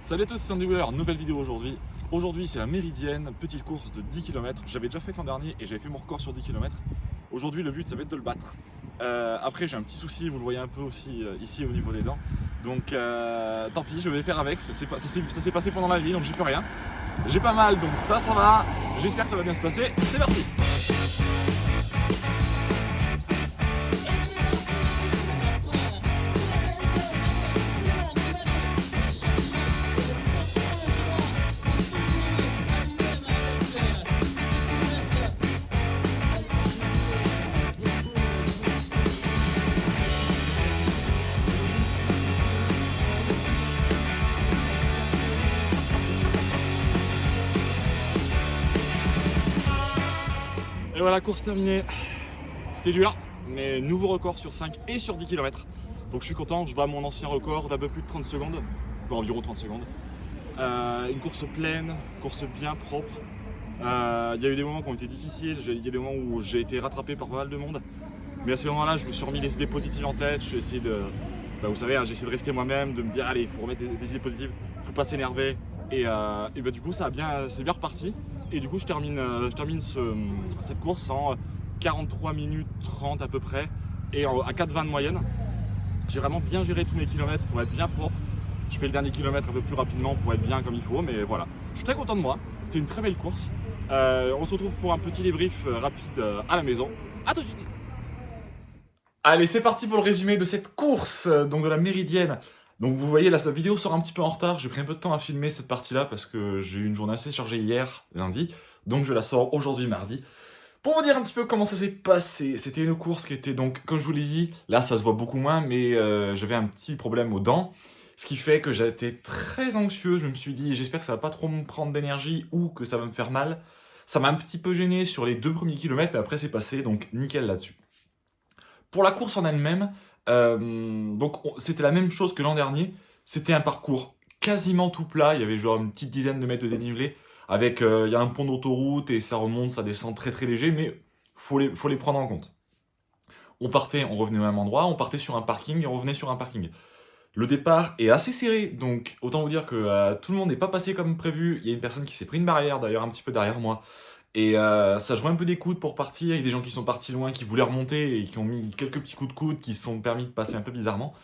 Salut à tous, c'est Andy Wheeler, nouvelle vidéo aujourd'hui. Aujourd'hui c'est la Méridienne, petite course de 10 km. J'avais déjà fait l'an dernier et j'avais fait mon record sur 10 km. Aujourd'hui le but ça va être de le battre. Après j'ai un petit souci, vous le voyez un peu aussi ici au niveau des dents. Donc tant pis, je vais faire avec, ça s'est passé pendant la vie donc j'y peux rien. J'ai pas mal donc ça va, j'espère que ça va bien se passer, c'est parti. Et voilà, course terminée. C'était dur, mais nouveau record sur 5 et sur 10 km. Donc je suis content, je bats mon ancien record d'un peu plus de 30 secondes, enfin environ 30 secondes. Une course pleine, course bien propre. Il y a eu des moments qui ont été difficiles, il y a des moments où j'ai été rattrapé par pas mal de monde. Mais à ces moments-là, je me suis remis des idées positives en tête. J'ai essayé de, vous savez, hein, j'ai essayé de rester moi-même, de me dire allez, il faut remettre des idées positives, il ne faut pas s'énerver. Et du coup, c'est bien reparti. Et du coup, je termine cette course en 43 minutes 30 à peu près et à 4,20 de moyenne. J'ai vraiment bien géré tous mes kilomètres pour être bien propre. Je fais le dernier kilomètre un peu plus rapidement pour être bien comme il faut, mais voilà. Je suis très content de moi. C'était une très belle course. On se retrouve pour un petit débrief rapide à la maison. A tout de suite. Allez, c'est parti pour le résumé de cette course, donc de la Méridienne. Donc vous voyez, là, cette vidéo sort un petit peu en retard. J'ai pris un peu de temps à filmer cette partie-là parce que j'ai eu une journée assez chargée hier, lundi. Donc je la sors aujourd'hui, mardi. Pour vous dire un petit peu comment ça s'est passé, c'était une course qui était donc, comme je vous l'ai dit, là ça se voit beaucoup moins, mais j'avais un petit problème aux dents. Ce qui fait que j'ai été très anxieux. Je me suis dit, j'espère que ça va pas trop me prendre d'énergie ou que ça va me faire mal. Ça m'a un petit peu gêné sur les 2 premiers kilomètres, mais après c'est passé, donc nickel là-dessus. Pour la course en elle-même, c'était la même chose que l'an dernier. C'était un parcours quasiment tout plat. Il y avait genre une petite dizaine de mètres de dénivelé. Avec, il y a un pont d'autoroute et ça remonte, ça descend très très léger, mais faut les prendre en compte. On partait, on revenait au même endroit, on partait sur un parking et on revenait sur un parking. Le départ est assez serré, donc autant vous dire que tout le monde n'est pas passé comme prévu. Il y a une personne qui s'est pris une barrière, d'ailleurs un petit peu derrière moi. Et ça jouait un peu des coudes pour partir. Il y a des gens qui sont partis loin, qui voulaient remonter et qui ont mis quelques petits coups de coude qui se sont permis de passer un peu bizarrement.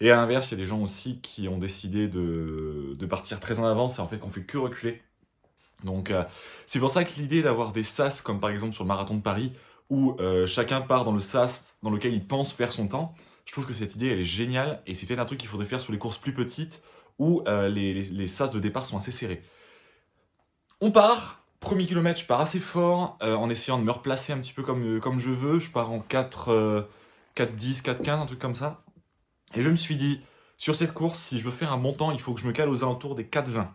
Et à l'inverse, il y a des gens aussi qui ont décidé de partir très en avance et en fait qu'on fait que reculer. Donc c'est pour ça que l'idée d'avoir des sas comme par exemple sur le marathon de Paris où chacun part dans le sas dans lequel il pense faire son temps, je trouve que cette idée elle est géniale et c'est peut-être un truc qu'il faudrait faire sur les courses plus petites où les sas de départ sont assez serrés. On part, premier kilomètre je pars assez fort en essayant de me replacer un petit peu comme je veux, je pars en 4-10, 4-15, un truc comme ça. Et je me suis dit, sur cette course, si je veux faire un bon temps, il faut que je me cale aux alentours des 4,20.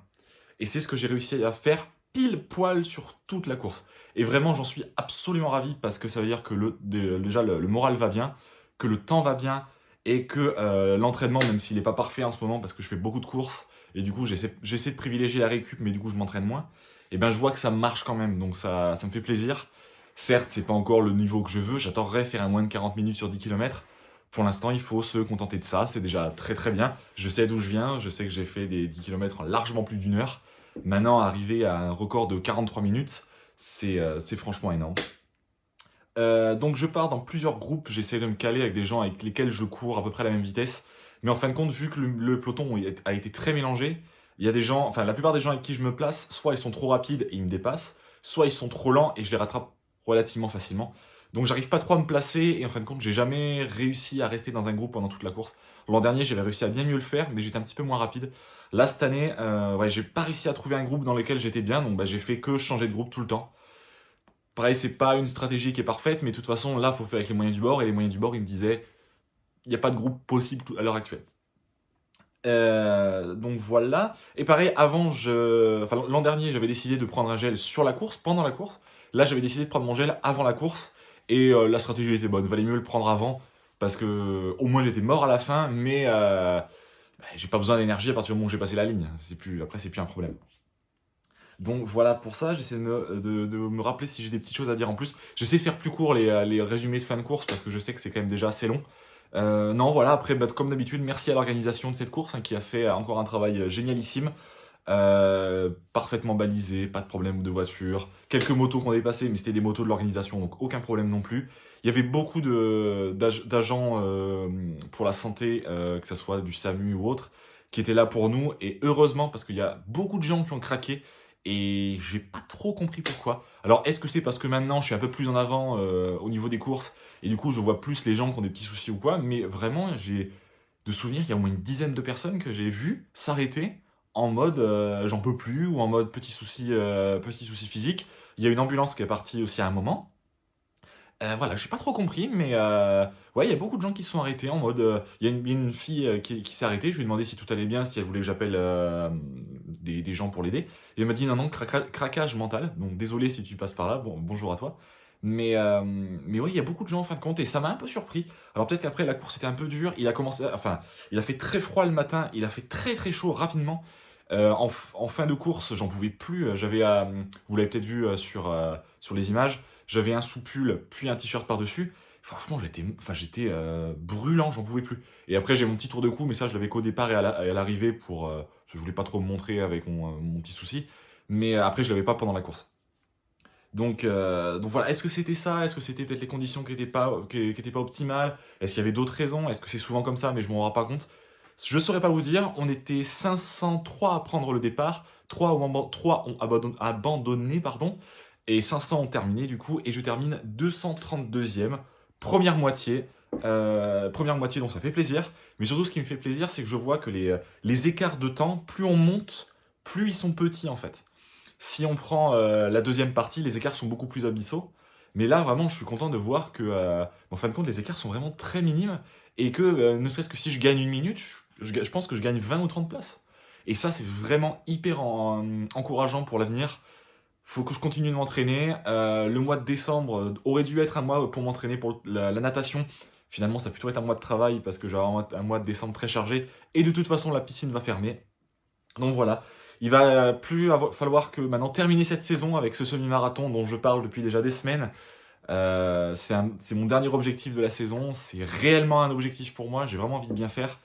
Et c'est ce que j'ai réussi à faire pile poil sur toute la course. Et vraiment, j'en suis absolument ravi parce que ça veut dire que déjà le moral va bien, que le temps va bien et que l'entraînement, même s'il n'est pas parfait en ce moment parce que je fais beaucoup de courses et du coup j'essaie de privilégier la récup mais du coup je m'entraîne moins, et ben je vois que ça marche quand même donc ça me fait plaisir. Certes, c'est pas encore le niveau que je veux, j'adorerais faire un moins de 40 minutes sur 10 km. Pour l'instant, il faut se contenter de ça, c'est déjà très très bien. Je sais d'où je viens, je sais que j'ai fait des 10 km en largement plus d'1 heure. Maintenant, arriver à un record de 43 minutes, c'est franchement énorme. Donc je pars dans plusieurs groupes, j'essaie de me caler avec des gens avec lesquels je cours à peu près à la même vitesse. Mais en fin de compte, vu que le peloton a été très mélangé, il y a des gens, enfin la plupart des gens avec qui je me place, soit ils sont trop rapides et ils me dépassent, soit ils sont trop lents et je les rattrape relativement facilement. Donc j'arrive pas trop à me placer et en fin de compte, j'ai jamais réussi à rester dans un groupe pendant toute la course. L'an dernier, j'avais réussi à bien mieux le faire, mais j'étais un petit peu moins rapide. Là, cette année, ouais, j'ai pas réussi à trouver un groupe dans lequel j'étais bien, donc j'ai fait que changer de groupe tout le temps. Pareil, c'est pas une stratégie qui est parfaite, mais de toute façon, là, faut faire avec les moyens du bord, et les moyens du bord, ils me disaient, il n'y a pas de groupe possible à l'heure actuelle. Donc voilà. Et pareil, l'an dernier, j'avais décidé de prendre un gel sur la course, pendant la course. Là, j'avais décidé de prendre mon gel avant la course, et la stratégie était bonne. Valait mieux le prendre avant, parce que au moins j'étais mort à la fin, mais j'ai pas besoin d'énergie à partir du moment où j'ai passé la ligne. Après, c'est plus un problème. Donc voilà, pour ça, j'essaie de me rappeler si j'ai des petites choses à dire en plus. J'essaie de faire plus court les résumés de fin de course parce que je sais que c'est quand même déjà assez long. Non, voilà, après, bah, comme d'habitude, merci à l'organisation de cette course, hein, qui a fait encore un travail génialissime. Parfaitement balisé, pas de problème de voiture. Quelques motos qu'on dépassé, mais c'était des motos de l'organisation, donc aucun problème non plus. Il y avait beaucoup d'agents pour la santé, que ce soit du SAMU ou autre, qui étaient là pour nous. Et heureusement, parce qu'il y a beaucoup de gens qui ont craqué, et j'ai pas trop compris pourquoi. Alors, est-ce que c'est parce que maintenant, je suis un peu plus en avant au niveau des courses, et du coup, je vois plus les gens qui ont des petits soucis ou quoi, mais vraiment, j'ai de souvenirs, il y a au moins une dizaine de personnes que j'ai vues s'arrêter en mode j'en peux plus ou en mode petit souci physique. Il y a une ambulance qui est partie aussi à un moment. Voilà, j'ai pas trop compris, mais ouais, il y a beaucoup de gens qui se sont arrêtés en mode. Il y a une fille qui s'est arrêtée. Je lui ai demandé si tout allait bien, si elle voulait que j'appelle des gens pour l'aider. Et elle m'a dit non, non, craquage mental. Donc désolé si tu passes par là. Bon, bonjour à toi. Mais ouais, il y a beaucoup de gens en fin de compte et ça m'a un peu surpris. Alors peut-être qu'après la course était un peu dure. Enfin, il a fait très froid le matin. Il a fait très très chaud rapidement. En fin de course, j'en pouvais plus. Vous l'avez peut-être vu sur les images. J'avais un sous-pull, puis un t-shirt par-dessus. Franchement, j'étais brûlant, j'en pouvais plus. Et après, j'ai mon petit tour de cou, mais ça, je l'avais qu'au départ et à l'arrivée pour. Je voulais pas trop me montrer avec mon petit souci. Mais après, je l'avais pas pendant la course. Donc voilà, est-ce que c'était ça? Est-ce que c'était peut-être les conditions qui étaient pas optimales? Est-ce qu'il y avait d'autres raisons? Est-ce que c'est souvent comme ça, mais je m'en rends pas compte? Je saurais pas vous dire. On était 503 à prendre le départ. 3 ont abandonné, pardon. Et 500 ont terminé du coup, et je termine 232e, première moitié, donc ça fait plaisir. Mais surtout, ce qui me fait plaisir, c'est que je vois que les écarts de temps, plus on monte, plus ils sont petits en fait. Si on prend la deuxième partie, les écarts sont beaucoup plus abyssaux. Mais là, vraiment, je suis content de voir que, en fin de compte, les écarts sont vraiment très minimes, et que, ne serait-ce que si je gagne une minute, je pense que je gagne 20 ou 30 places. Et ça, c'est vraiment hyper encourageant pour l'avenir. Faut que je continue de m'entraîner. Le mois de décembre aurait dû être un mois pour m'entraîner pour la natation. Finalement, ça va plutôt être un mois de travail parce que j'ai un mois de décembre très chargé. Et de toute façon, la piscine va fermer. Donc voilà. Il va plus falloir que maintenant terminer cette saison avec ce semi-marathon dont je parle depuis déjà des semaines. C'est mon dernier objectif de la saison. C'est réellement un objectif pour moi. J'ai vraiment envie de bien faire.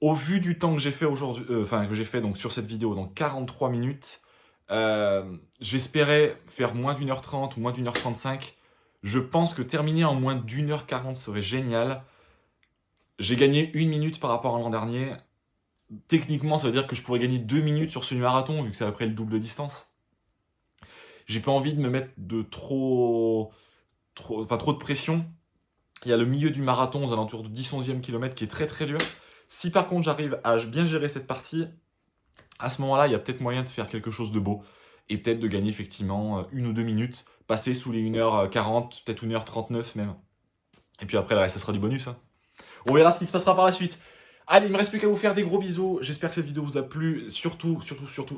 Au vu du temps que j'ai fait aujourd'hui, que j'ai fait donc sur cette vidéo, donc 43 minutes. J'espérais faire moins d'1h30 ou moins d'1h35. Je pense que terminer en moins d'1h40 serait génial. J'ai gagné 1 minute par rapport à l'an dernier. Techniquement, ça veut dire que je pourrais gagner 2 minutes sur ce marathon, vu que c'est à peu près le double de distance. J'ai pas envie de me mettre de trop de pression. Il y a le milieu du marathon, aux alentours de 10-11e kilomètre, qui est très très dur. Si par contre j'arrive à bien gérer cette partie, à ce moment-là, il y a peut-être moyen de faire quelque chose de beau. Et peut-être de gagner effectivement 1 ou 2 minutes, passer sous les 1h40, peut-être 1h39 même. Et puis après, le reste, ça sera du bonus. Hein. On verra ce qui se passera par la suite. Allez, il me reste plus qu'à vous faire des gros bisous. J'espère que cette vidéo vous a plu. Surtout,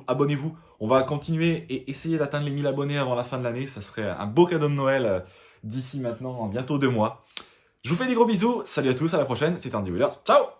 abonnez-vous. On va continuer et essayer d'atteindre les 1000 abonnés avant la fin de l'année. Ça serait un beau cadeau de Noël d'ici maintenant, bientôt 2 mois. Je vous fais des gros bisous. Salut à tous, à la prochaine. C'était Andy Wheeler. Ciao!